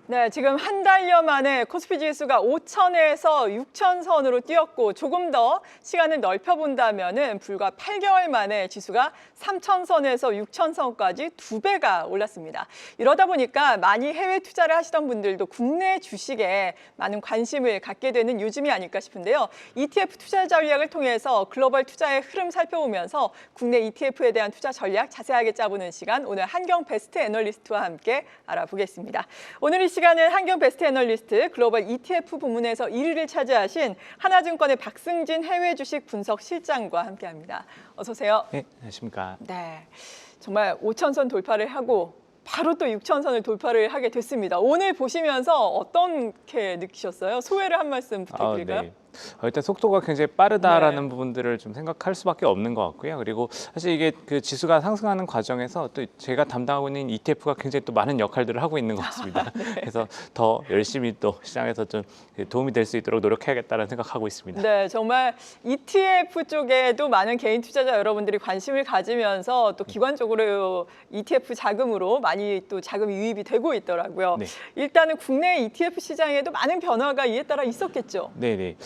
네, 지금 한 달여 만에 코스피 지수가 5천에서 6천 선으로 뛰었고 조금 더 시간을 넓혀본다면은 불과 8개월 만에 지수가 3천 선에서 6천 선까지 2배가 올랐습니다. 이러다 보니까 많이 해외 투자를 하시던 분들도 국내 주식에 많은 관심을 갖게 되는 요즘이 아닐까 싶은데요. ETF 투자 전략을 통해서 글로벌 투자의 흐름 살펴보면서 국내 ETF에 대한 투자 전략 자세하게 짜보는 시간, 오늘 한경 베스트 애널리스트와 함께 알아보겠습니다. 오늘 이 시간은 한경 베스트 애널리스트 글로벌 ETF 부문에서 1위를 차지하신 하나증권의 박승진 해외 주식 분석 실장과 함께합니다. 어서 오세요. 네, 안녕하십니까. 네, 정말 5천선 돌파를 하고 바로 또 6천선을 돌파를 하게 됐습니다. 오늘 보시면서 어떻게 느끼셨어요? 소회를 한 말씀 부탁드릴까요? 네. 일단 속도가 굉장히 빠르다라는 부분들을 좀 생각할 수밖에 없는 것 같고요. 그리고 사실 이게 그 지수가 상승하는 과정에서 또 제가 담당하고 있는 ETF가 굉장히 또 많은 역할들을 하고 있는 것 같습니다. 네. 그래서 더 열심히 또 시장에서 좀 도움이 될 수 있도록 노력해야겠다는 생각하고 있습니다. 네, 정말 ETF 쪽에도 많은 개인 투자자 여러분들이 관심을 가지면서 또 기관적으로 ETF 자금으로 많이 또 자금이 유입이 되고 있더라고요. 네. 일단은 국내 ETF 시장에도 많은 변화가 이에 따라 있었겠죠. 네네.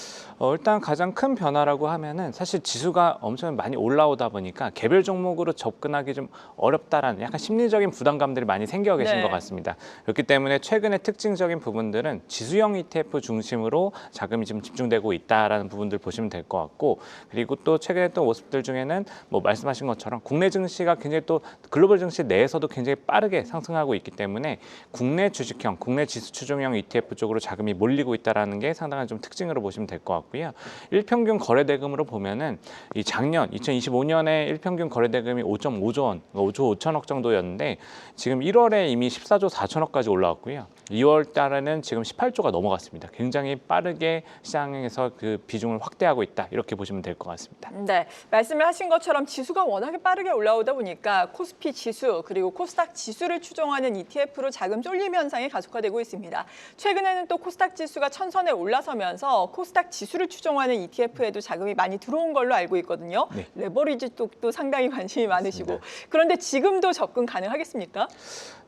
일단 가장 큰 변화라고 하면은 사실 지수가 엄청 많이 올라오다 보니까 개별 종목으로 접근하기 좀 어렵다라는 약간 심리적인 부담감들이 많이 생겨 계신 네. 것 같습니다. 그렇기 때문에 최근에 특징적인 부분들은 지수형 ETF 중심으로 자금이 지금 집중되고 있다라는 부분들 보시면 될 것 같고, 그리고 또 최근에 또 모습들 중에는 뭐 말씀하신 것처럼 국내 증시가 굉장히 또 글로벌 증시 내에서도 굉장히 빠르게 상승하고 있기 때문에 국내 주식형, 국내 지수 추종형 ETF 쪽으로 자금이 몰리고 있다라는 게 상당한 좀 특징으로 보시면 될 것 같고요. 일평균 거래대금으로 보면은 이 작년 2025년에 일평균 거래대금이 5.5조 원, 5조 5천억 정도였는데 지금 1월에 이미 14조 4천억까지 올라왔고요. 2월 달에는 지금 18조가 넘어갔습니다. 굉장히 빠르게 시장에서 그 비중을 확대하고 있다. 이렇게 보시면 될 것 같습니다. 네, 말씀을 하신 것처럼 지수가 워낙에 빠르게 올라오다 보니까 코스피 지수 그리고 코스닥 지수를 추종하는 ETF로 자금 쏠림 현상이 가속화되고 있습니다. 최근에는 또 코스닥 지수가 천선에 올라서면서 코스닥 지수를 추종하는 ETF에도 자금이 많이 들어온 걸로 알고 있거든요. 네. 레버리지 쪽도 상당히 관심이 많으시고. 맞습니다. 그런데 지금도 접근 가능하겠습니까?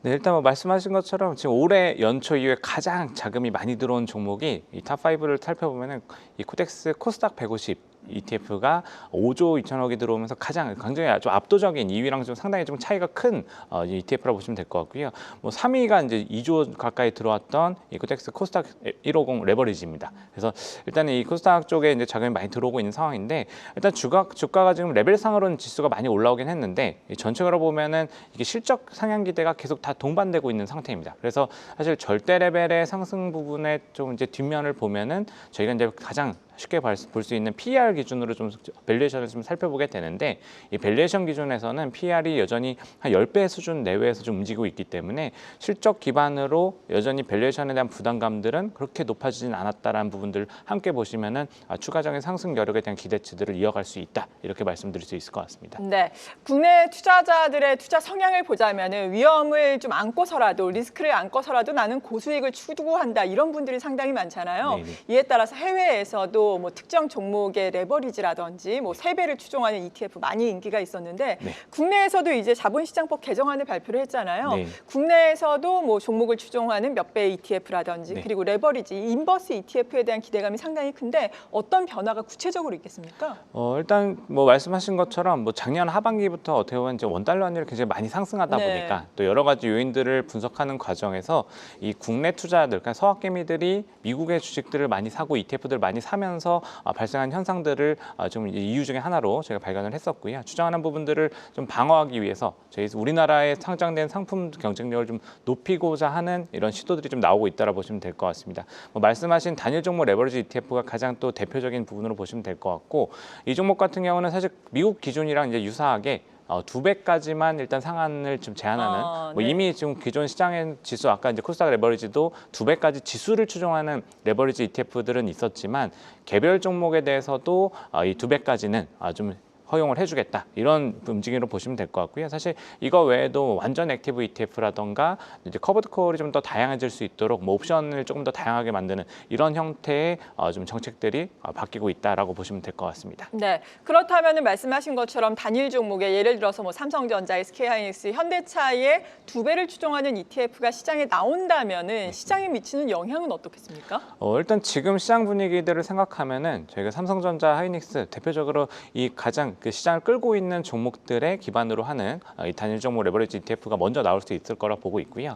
네, 일단 뭐 말씀하신 것처럼 지금 올해 연초 이후에 가장 자금이 많이 들어온 종목이 이 탑5를 살펴보면은 이 코덱스 코스닥 150 ETF가 5조 2천억이 들어오면서 가장 굉장히 아주 압도적인 2위랑 좀 상당히 좀 차이가 큰 ETF라고 보시면 될 것 같고요. 뭐 3위가 이제 2조 가까이 들어왔던 이 코덱스 코스닥 150 레버리지입니다. 그래서 일단 이 코스닥 쪽에 이제 자금이 많이 들어오고 있는 상황인데, 일단 주가가 지금 레벨상으로는 지수가 많이 올라오긴 했는데 전체적으로 보면은 이게 실적 상향 기대가 계속 다 동반되고 있는 상태입니다. 그래서 사실 절대 레벨의 상승 부분의 좀 이제 뒷면을 보면은 저희가 이제 가장 쉽게 볼 수 있는 PER 기준으로 좀 밸류에이션을 좀 살펴보게 되는데, 이 밸류에이션 기준에서는 PER이 여전히 한 10배 수준 내외에서 좀 움직이고 있기 때문에 실적 기반으로 여전히 밸류에이션에 대한 부담감들은 그렇게 높아지진 않았다라는 부분들 함께 보시면은 추가적인 상승 여력에 대한 기대치들을 이어갈 수 있다, 이렇게 말씀드릴 수 있을 것 같습니다. 네, 국내 투자자들의 투자 성향을 보자면은 위험을 좀 안고서라도 리스크를 안고서라도 나는 고수익을 추구한다, 이런 분들이 상당히 많잖아요. 네네. 이에 따라서 해외에서도 뭐 특정 종목의 레버리지라든지 뭐 세배를 추종하는 ETF 많이 인기가 있었는데 네. 국내에서도 이제 자본시장법 개정안을 발표를 했잖아요. 네. 국내에서도 뭐 종목을 추종하는 몇 배 ETF라든지 네. 그리고 레버리지, 인버스 ETF에 대한 기대감이 상당히 큰데 어떤 변화가 구체적으로 있겠습니까? 일단 뭐 말씀하신 것처럼 뭐 작년 하반기부터 어떻게 보면 이제 원달러 환율이 굉장히 많이 상승하다 네. 보니까 또 여러 가지 요인들을 분석하는 과정에서 이 국내 투자자들, 그러니까 서학개미들이 미국의 주식들을 많이 사고 ETF들을 많이 사면서 발생한 현상들을 좀 이유 중에 하나로 저희가 발견을 했었고요. 추정하는 부분들을 좀 방어하기 위해서 저희 우리나라에 상장된 상품 경쟁력을 좀 높이고자 하는 이런 시도들이 좀 나오고 있다라 보시면 될 것 같습니다. 뭐 말씀하신 단일 종목 레버리지 ETF가 가장 또 대표적인 부분으로 보시면 될 것 같고, 이 종목 같은 경우는 사실 미국 기준이랑 이제 유사하게 2배까지만 일단 상한을 좀 제한하는, 뭐 네. 이미 지금 기존 시장의 지수, 아까 이제 코스닥 레버리지도 2배까지 지수를 추종하는 레버리지 ETF들은 있었지만 개별 종목에 대해서도 이 2배까지는 좀 허용을 해주겠다 이런 움직임으로 보시면 될 것 같고요. 사실 이거 외에도 완전 액티브 ETF라던가 이제 커버드 콜이 좀 더 다양해질 수 있도록 뭐 옵션을 조금 더 다양하게 만드는 이런 형태의 좀 정책들이 바뀌고 있다라고 보시면 될 것 같습니다. 네, 그렇다면 말씀하신 것처럼 단일 종목에 예를 들어서 뭐 삼성전자, SK하이닉스, 현대차의 2배를 추종하는 ETF가 시장에 나온다면은 시장에 미치는 영향은 어떻겠습니까? 일단 지금 시장 분위기들을 생각하면은 저희가 삼성전자, 하이닉스 대표적으로 이 가장 그 시장을 끌고 있는 종목들에 기반으로 하는 이 단일 종목 레버리지 ETF가 먼저 나올 수 있을 거라 보고 있고요.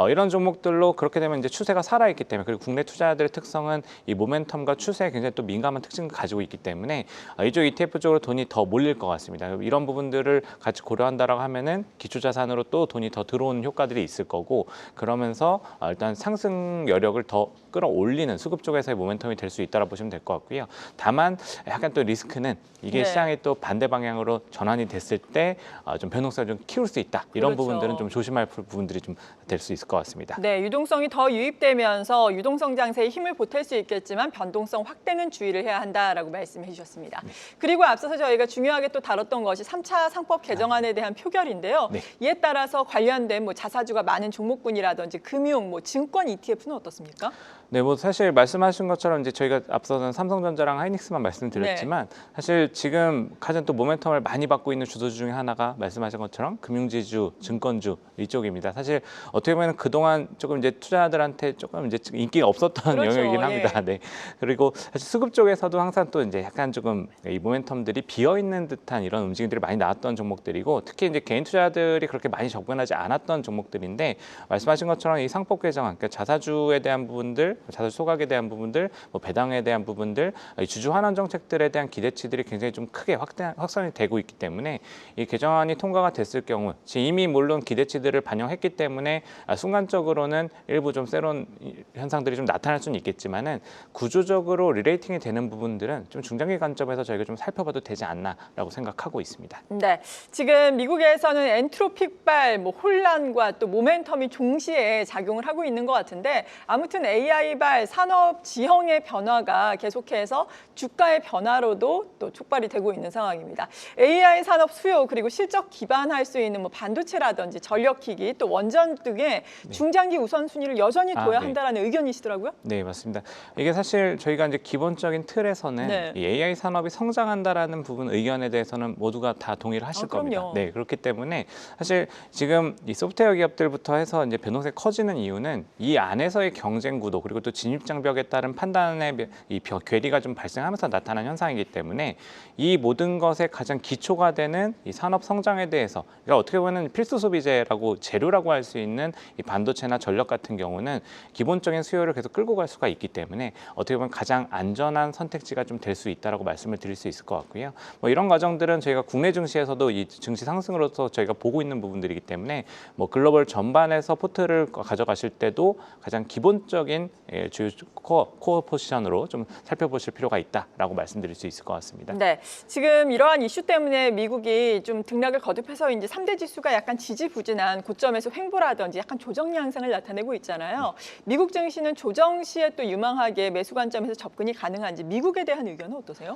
이런 종목들로 그렇게 되면 이제 추세가 살아있기 때문에 그리고 국내 투자자들의 특성은 이 모멘텀과 추세에 굉장히 또 민감한 특징을 가지고 있기 때문에 이쪽 ETF 쪽으로 돈이 더 몰릴 것 같습니다. 이런 부분들을 같이 고려한다라고 하면은 기초자산으로 또 돈이 더 들어오는 효과들이 있을 거고 그러면서 일단 상승 여력을 더 끌어올리는 수급 쪽에서의 모멘텀이 될 수 있다고 보시면 될 것 같고요. 다만 약간 또 리스크는 이게 네. 시장이 또 반대 방향으로 전환이 됐을 때 좀 변동성을 좀 키울 수 있다. 이런 그렇죠. 부분들은 좀 조심할 부분들이 좀 될 수 있을 것 같습니다. 네, 유동성이 더 유입되면서 유동성 장세에 힘을 보탤 수 있겠지만 변동성 확대는 주의를 해야 한다라고 말씀해 주셨습니다. 그리고 앞서서 저희가 중요하게 또 다뤘던 것이 3차 상법 개정안에 대한 표결인데요. 네. 이에 따라서 관련된 뭐 자사주가 많은 종목군이라든지 금융, 뭐 증권 ETF는 어떻습니까? 네, 뭐 사실 말씀하신 것처럼 이제 저희가 앞서는 삼성전자랑 하이닉스만 말씀드렸지만 사실 지금 가장 또 모멘텀을 많이 받고 있는 주도주 중에 하나가 말씀하신 것처럼 금융지주, 증권주 이쪽입니다. 사실 어떻게 보면 그동안 조금 이제 투자자들한테 조금 이제 인기가 없었던 그렇죠. 영역이긴 합니다. 네. 그리고 사실 수급 쪽에서도 항상 또 이제 약간 조금 이 모멘텀들이 비어 있는 듯한 이런 움직임들이 많이 나왔던 종목들이고 특히 이제 개인 투자자들이 그렇게 많이 접근하지 않았던 종목들인데 말씀하신 것처럼 이 상법 개정안, 그러니까 자사주에 대한 부분들 자사주 소각에 대한 부분들, 뭐 배당에 대한 부분들, 주주 환원 정책들에 대한 기대치들이 굉장히 좀 크게 확산이 되고 있기 때문에 이 개정안이 통과가 됐을 경우 이미 물론 기대치들을 반영했기 때문에 순간적으로는 일부 좀 새로운 현상들이 좀 나타날 수는 있겠지만은 구조적으로 리레이팅이 되는 부분들은 좀 중장기 관점에서 저희가 좀 살펴봐도 되지 않나라고 생각하고 있습니다. 네, 지금 미국에서는 엔트로픽발, 뭐 혼란과 또 모멘텀이 동시에 작용을 하고 있는 것 같은데 아무튼 AI발 산업 지형의 변화가 계속해서 주가의 변화로도 또 촉발이 되고 있는 상황입니다. AI 산업 수요 그리고 실적 기반할 수 있는 뭐 반도체라든지 전력기기 또 원전 등의 중장기 우선순위를 여전히 둬야 네. 한다라는 의견이시더라고요. 네, 맞습니다. 이게 사실 저희가 이제 기본적인 틀에서는 네. 이 AI 산업이 성장한다라는 부분 의견에 대해서는 모두가 다 동의를 하실 겁니다. 그럼요. 네, 그렇기 때문에 사실 지금 이 소프트웨어 기업들부터 해서 이제 변동성이 커지는 이유는 이 안에서의 경쟁 구도 그리고 또 진입 장벽에 따른 판단의 이 괴리가 좀 발생하면서 나타난 현상이기 때문에 이 모든 것의 가장 기초가 되는 이 산업 성장에 대해서 그러니까 어떻게 보면 필수 소비재라고 재료라고 할 수 있는 이 반도체나 전력 같은 경우는 기본적인 수요를 계속 끌고 갈 수가 있기 때문에 어떻게 보면 가장 안전한 선택지가 좀 될 수 있다라고 말씀을 드릴 수 있을 것 같고요. 뭐 이런 과정들은 저희가 국내 증시에서도 이 증시 상승으로서 저희가 보고 있는 부분들이기 때문에 뭐 글로벌 전반에서 포트를 가져가실 때도 가장 기본적인 주요 코어 포지션으로 좀 살펴보실 필요가 있다라고 말씀드릴 수 있을 것 같습니다. 네, 지금 이러한 이슈 때문에 미국이 좀 등락을 거듭해서 이제 3대 지수가 약간 지지부진한 고점에서 횡보라든지 약간 조정 양상을 나타내고 있잖아요. 미국 증시는 조정 시에 또 유망하게 매수 관점에서 접근이 가능한지 미국에 대한 의견은 어떠세요?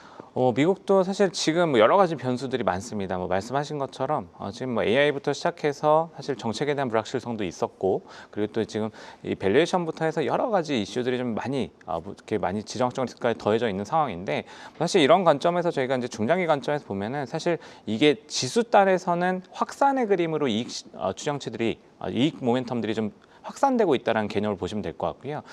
미국도 사실 지금 뭐 여러 가지 변수들이 많습니다. 뭐 말씀하신 것처럼 지금 뭐 AI부터 시작해서 사실 정책에 대한 불확실성도 있었고 그리고 또 지금 이 밸류에이션부터 해서 여러 가지 이슈들이 좀 많이 이렇게 많이 지정학적까지 더해져 있는 상황인데 사실 이런 관점에서 저희가 이제 중장기 관점에서 보면은 사실 이게 지수 단에서는 확산의 그림으로 이익 추정치들이 이익 모멘텀들이 좀 확산되고 있다는 개념을 보시면 될 것 같고요.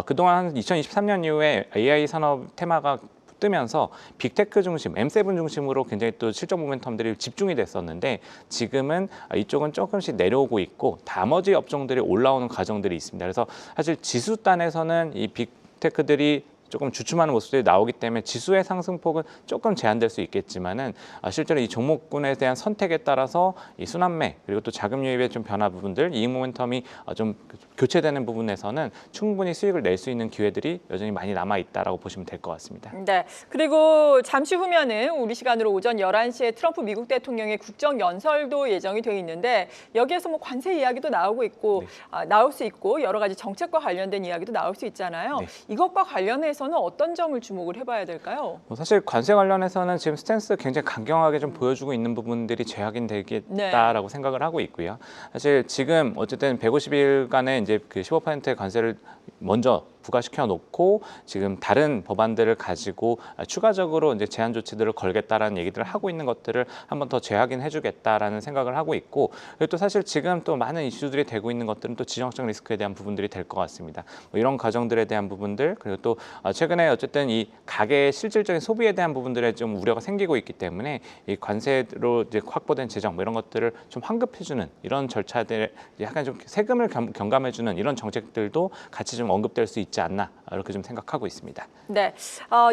그동안 2023년 이후에 AI 산업 테마가 뜨면서 빅테크 중심, M7 중심으로 굉장히 또 실적 모멘텀들이 집중이 됐었는데 지금은 이쪽은 조금씩 내려오고 있고 나머지 업종들이 올라오는 과정들이 있습니다. 그래서 사실 지수 단에서는 이 빅테크들이 조금 주춤하는 모습들이 나오기 때문에 지수의 상승폭은 조금 제한될 수 있겠지만은 실제로 이 종목군에 대한 선택에 따라서 이 순환매 그리고 또 자금 유입의 좀 변화 부분들 이익 모멘텀이 좀 교체되는 부분에서는 충분히 수익을 낼 수 있는 기회들이 여전히 많이 남아 있다라고 보시면 될 것 같습니다. 네, 그리고 잠시 후면은 우리 시간으로 오전 11시에 트럼프 미국 대통령의 국정 연설도 예정이 돼 있는데 여기에서 뭐 관세 이야기도 나오고 있고 나올 수 있고 여러 가지 정책과 관련된 이야기도 나올 수 있잖아요. 네. 이것과 관련해서 관련해서는 어떤 점을 주목을 해봐야 될까요? 사실 관세 관련해서는 지금 스탠스 굉장히 강경하게 좀 보여주고 있는 부분들이 재확인 되겠다라고 생각을 하고 있고요. 사실 지금 어쨌든 150일간의 이제 그 15%의 관세를 먼저 부과시켜 놓고 지금 다른 법안들을 가지고 추가적으로 이제 제한 조치들을 걸겠다라는 얘기들을 하고 있는 것들을 한번 더 재확인해 주겠다라는 생각을 하고 있고, 그리고 또 사실 지금 또 많은 이슈들이 되고 있는 것들은 또 지정학적 리스크에 대한 부분들이 될 것 같습니다. 뭐 이런 과정들에 대한 부분들, 그리고 또 최근에 어쨌든 이 가계의 실질적인 소비에 대한 부분들에 좀 우려가 생기고 있기 때문에 이 관세로 이제 확보된 재정 뭐 이런 것들을 좀 환급해주는 이런 절차들, 약간 좀 세금을 경감해주는 이런 정책들도 같이 좀 언급될 수 있지 않나 이렇게 좀 생각하고 있습니다. 네,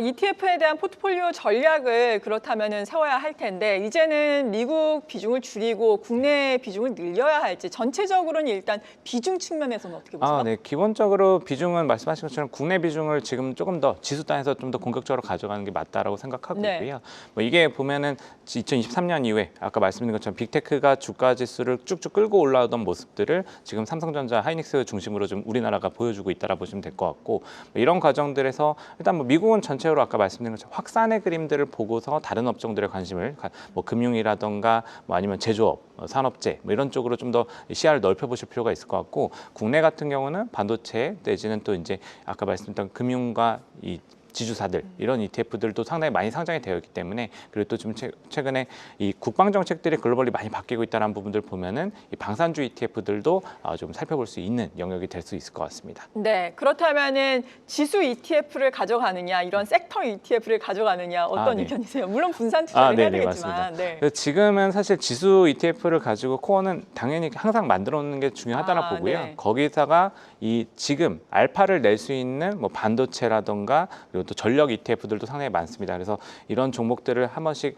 ETF에 대한 포트폴리오 전략을 그렇다면 세워야 할 텐데 이제는 미국 비중을 줄이고 국내 비중을 늘려야 할지 전체적으로는 일단 비중 측면에서는 어떻게 보세요? 네, 기본적으로 비중은 말씀하신 것처럼 국내 비중을 지금 조금 더 지수 단에서 좀 더 공격적으로 가져가는 게 맞다라고 생각하고 네. 있고요. 뭐 이게 보면은 2023년 이후에 아까 말씀드린 것처럼 빅테크가 주가 지수를 쭉쭉 끌고 올라오던 모습들을 지금 삼성전자, 하이닉스 중심으로 좀 우리나라가 보여주고 있다라 보시면 될 것 같고, 뭐 이런 과정들에서 일단 뭐 미국은 전체로 아까 말씀드린 것처럼 확산의 그림들을 보고서 다른 업종들의 관심을 뭐 금융이라던가 뭐 아니면 제조업, 산업재 뭐 이런 쪽으로 좀 더 시야를 넓혀 보실 필요가 있을 것 같고, 국내 같은 경우는 반도체 내지는 또 이제 아까 말씀드렸던 금융과 이 지주사들 이런 ETF들도 상당히 많이 상장이 되어 있기 때문에, 그리고 또 좀 최근에 이 국방 정책들이 글로벌리 많이 바뀌고 있다는 부분들 보면은 이 방산주 ETF들도 좀 살펴볼 수 있는 영역이 될 수 있을 것 같습니다. 네, 그렇다면은 지수 ETF를 가져가느냐, 이런 섹터 ETF를 가져가느냐 어떤 네. 의견이세요? 물론 분산 투자를 해야 네, 되겠지만, 맞습니다. 네. 그래서 지금은 사실 지수 ETF를 가지고 코어는 당연히 항상 만들어 놓는 게 중요하다고 보고요. 네. 거기다가 이 지금 알파를 낼 수 있는 뭐 반도체라던가 그리고 또 전력 ETF들도 상당히 많습니다. 그래서 이런 종목들을 한 번씩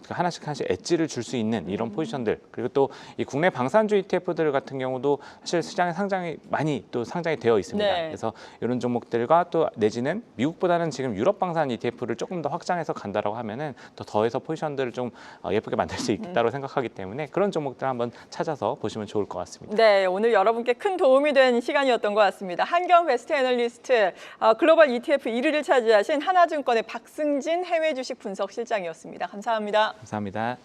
하나씩 엣지를 줄 수 있는 이런 포지션들, 그리고 또 이 국내 방산주 ETF들 같은 경우도 사실 시장에 상장이 많이 또 상장이 되어 있습니다. 네. 그래서 이런 종목들과 또 내지는 미국보다는 지금 유럽 방산 ETF를 조금 더 확장해서 간다라고 하면은 더해서 포지션들을 좀 예쁘게 만들 수 있겠다고 생각하기 때문에 그런 종목들 한번 찾아서 보시면 좋을 것 같습니다. 네, 오늘 여러분께 큰 도움이 된 시간이었던 것 같습니다. 한경 베스트 애널리스트, 글로벌 ETF 1위를 차지하신 하나증권의 박승진 해외 주식 분석 실장이었습니다. 감사합니다. 감사합니다.